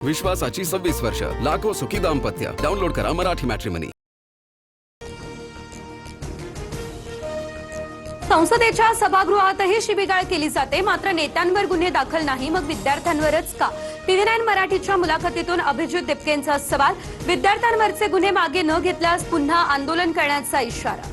विश्वासाची 26 वर्ष, लाखो सुखी दाम्पत्य. डाउनलोड करा मराठी मॅट्रिमनी. संसदेच्या सभागृहातही शिबिगाळ केली जाते, मात्र नेत्यांवर गुन्हे दाखल नाही, मग विद्यार्थ्यांवरच का? TV9 मराठीच्या मुलाखतीतून अभिजित दिपकेंचा सवाल. विद्यार्थ्यांवरचे गुन्हे मागे न घेतल्यास पुन्हा आंदोलन करण्याचा इशारा.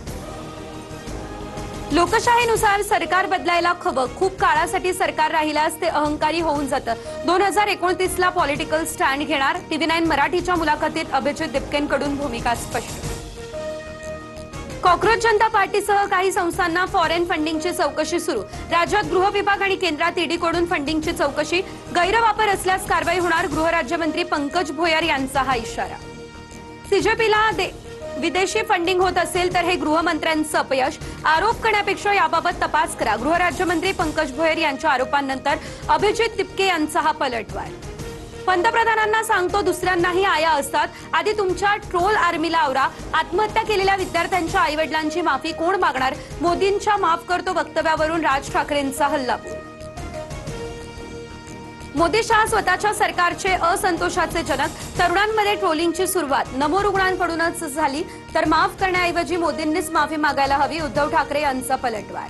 लोकशाहीनुसार सरकार बदलायला हवं. खूप काळासाठी सरकार राहिल्यास ते अहंकारी होऊन जातं. 2029 ला पॉलिटिकल स्टँड घेणार. TV9 मराठीच्या मुलाखतीत अभिजित दिपकेंकडून भूमिका स्पष्ट. कॉक्रोच जनता पार्टीसह काही संस्थांना फॉरेन फंडिंगची चौकशी सुरू. राज्यात गृह विभाग आणि केंद्रात ईडीकडून फंडिंगची चौकशी. गैरवापर असल्यास कारवाई होणार. गृहराज्यमंत्री पंकज भोयर यांचा हा इशारा. सीजेपीला विदेशी फंडिंग होत असेल तर हे गृहमंत्र्यांचं अपयश. आरोप करण्यापेक्षा याबाबत तपास करा. गृहराज्यमंत्री पंकज भोयर यांच्या आरोपांनंतर अभिजित दिपके यांचा हा पलटवार. पंतप्रधानांना सांगतो दुसऱ्यांनाही आया असतात. आधी तुमच्या ट्रोल आर्मीला आवरा. आत्महत्या केलेल्या विद्यार्थ्यांच्या आईवडिलांची माफी कोण मागणार? मोदींच्या माफ करतो वक्तव्यावरून राज ठाकरेंचा हल्लाबोल. मोदी शहा स्वतःच्या सरकारचे असंतोषाचे जनक. तरुणांमध्ये ट्रोलिंगची सुरुवात नमो रुग्णांकडूनच झाली, तर माफ करण्याऐवजी मोदींनीच माफी मागायला हवी. उद्धव ठाकरे यांचा पलटवार.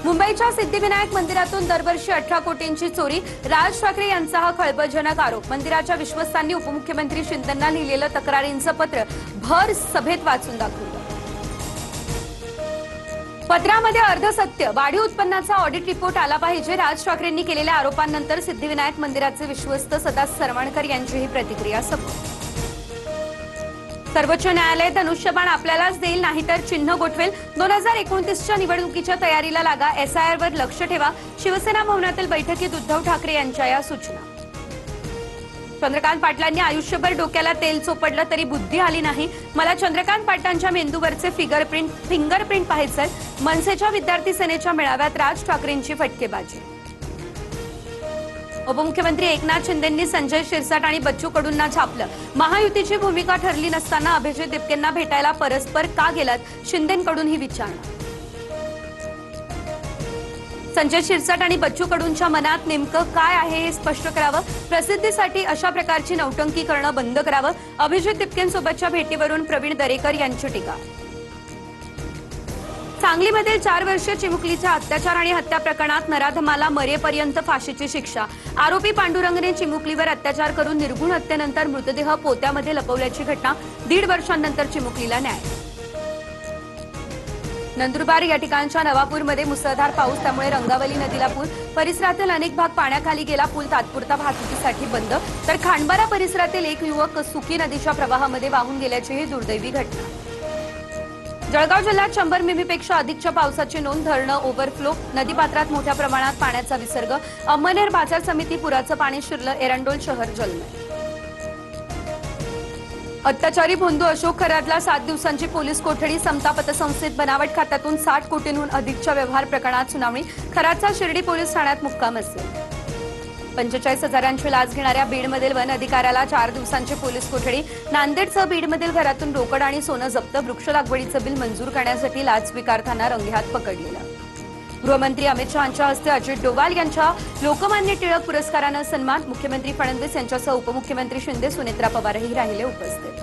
मुंबईच्या सिद्धिविनायक मंदिरातून दरवर्षी 18 कोटींची चोरी. राज ठाकरे यांचा हा खळबळजनक आरोप. मंदिराच्या विश्वस्तांनी उपमुख्यमंत्री शिंदेंना लिहिलेलं तक्रारींचं पत्र भर सभेत वाचून दाखवलं. पत्रामध्ये अर्धसत्य. वाढीव उत्पन्नाचा ऑडिट रिपोर्ट आला पाहिजे. राज ठाकरेंनी केलेल्या आरोपांनंतर सिद्धिविनायक मंदिराचे विश्वस्त सदा सरवणकर यांची ही प्रतिक्रिया समोर. सर्वोच्च न्यायालय धनुष्यबाण आपल्यालाच देईल, नाहीतर चिन्ह गोठवेल. 2029च्या निवडणुकीच्या तयारीला लागा. SIR वर लक्ष ठेवा. शिवसेना भवनातील बैठकीत उद्धव ठाकरे यांच्या या सूचना. चंद्रकांत पाटलांनी आयुष्यभर डोक्याला तेल चोपडलं तरी बुद्धी आली नाही. मला चंद्रकांत पाटलांच्या मेंदूवरचे फिंगरप्रिंट पाहायचंय. मनसेच्या विद्यार्थी सेनेच्या मेळाव्यात राज ठाकरेंची फटकेबाजी. उपमुख्यमंत्री एकनाथ शिंदेंनी संजय शिरसाट आणि बच्चू कडूंना छापलं. महायुतीची भूमिका ठरली नसताना अभिजित दिपकेंना भेटायला परस्पर का गेलात? शिंदेंकडून ही विचारणा. संजय शिरसाट आणि बच्चू कडूंच्या मनात नेमकं काय आहे हे स्पष्ट करावं. प्रसिद्धीसाठी अशा प्रकारची नौटंकी करणं बंद करावं. अभिजित दिपकेंसोबतच्या भेटीवरून प्रवीण दरेकर यांची टीका. सांगलीमधील 4 वर्षीय चिमुकलीच्या अत्याचार आणि हत्या प्रकरणात नराधमाला मरेपर्यंत फाशीची शिक्षा. आरोपी पांडुरंगने चिमुकलीवर अत्याचार करून निर्घुण हत्येनंतर मृतदेह पोत्यामध्ये लपवल्याची घटना. 1.5 वर्षांनंतर चिमुकलीला न्याय. नंदुरबार या ठिकाणच्या नवापूरमध्ये मुसळधार पाऊस, त्यामुळे रंगावली नदीला पूर. परिसरातील अनेक भाग पाण्याखाली गेला. पूल तात्पुरता वाहतुकीसाठी बंद. तर खांडबारा परिसरातील एक युवक सुकी नदीच्या प्रवाहामध्ये वाहून गेल्याची ही दुर्दैवी घटना. जळगाव जिल्ह्यात 100 मिमीपेक्षा अधिकच्या पावसाची नोंद. धरणं ओव्हरफ्लो. नदीपात्रात मोठ्या प्रमाणात पाण्याचा विसर्ग. अंमळनेर बाजार समिती पुराचं पाणी शिरलं. एरंडोल शहर जलमय. अत्याचारी भोंदू अशोक खरातला 7 दिवसांची पोलीस कोठडी. समता पतसंस्थेत बनावट खात्यातून 60 कोटींहून अधिकच्या व्यवहार प्रकरणात सुनावणी. खरातचा शिर्डी पोलीस ठाण्यात मुक्काम असेल. 45,000ची लाच घेणाऱ्या बीडमधील वन अधिकाऱ्याला 4 दिवसांची पोलीस कोठडी. नांदेडसह बीडमधील घरातून रोकड आणि सोनं जप्त. वृक्ष लागवडीचं बिल मंजूर करण्यासाठी लाच स्वीकारताना रंगेहात पकडलेलं. गृहमंत्री अमित शहांच्या हस्ते अजित डोवाल यांच्या लोकमान्य टिळक पुरस्कारानं सन्मान. मुख्यमंत्री फडणवीस यांच्यासह उपमुख्यमंत्री शिंदे, सुनेत्रा पवारही राहिले उपस्थित.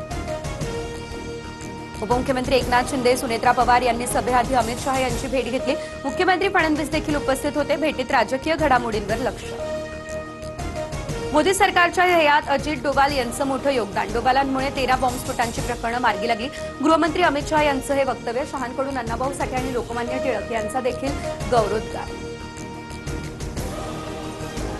उपमुख्यमंत्री एकनाथ शिंदे, सुनेत्रा पवार यांनी सभेआधी अमित शहा यांची भेट घेतली. मुख्यमंत्री फडणवीस देखील उपस्थित होते. भेटीत राजकीय घडामोडींवर लक्ष. मोदी सरकारच्या ध्येयात अजित डोवाल यांचं मोठं योगदान. डोवालांमुळे 13 बॉम्बस्फोटांची प्रकरणं मार्गी लागली. गृहमंत्री अमित शहा यांचं हे वक्तव्य. शहांकडून अण्णाभाऊ साठे आणि लोकमान्य टिळक यांचा देखील गौरवोद्गार.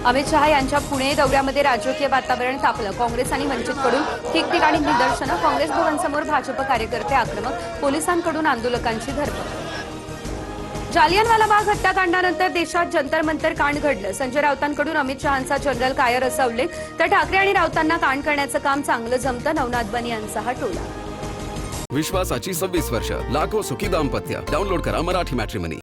अमित शहा यांच्या पुणे दौऱ्यामध्ये राजकीय वातावरण तापलं. काँग्रेस आणि वंचितकडून ठिकठिकाणी निदर्शनं. काँग्रेस भवनसमोर भाजप कार्यकर्ते आक्रमक. पोलिसांकडून आंदोलकांची धरपकड. जालियनवाला बाग हत्याकांडानंतर देशात जंतर मंतर कांड घडलं. संजय राऊतांकडून अमित शहांचा जनरल कायर असा उल्लेख. तर ठाकरे आणि राऊतांना कांड करण्याचं काम चांगलं जमतं. नवनाथ बनी यांचा हा टोला. विश्वासाची 26 वर्ष, लाखो सुखी दाम्पत्य. डाउनलोड करा मराठी मॅट्रिमनी.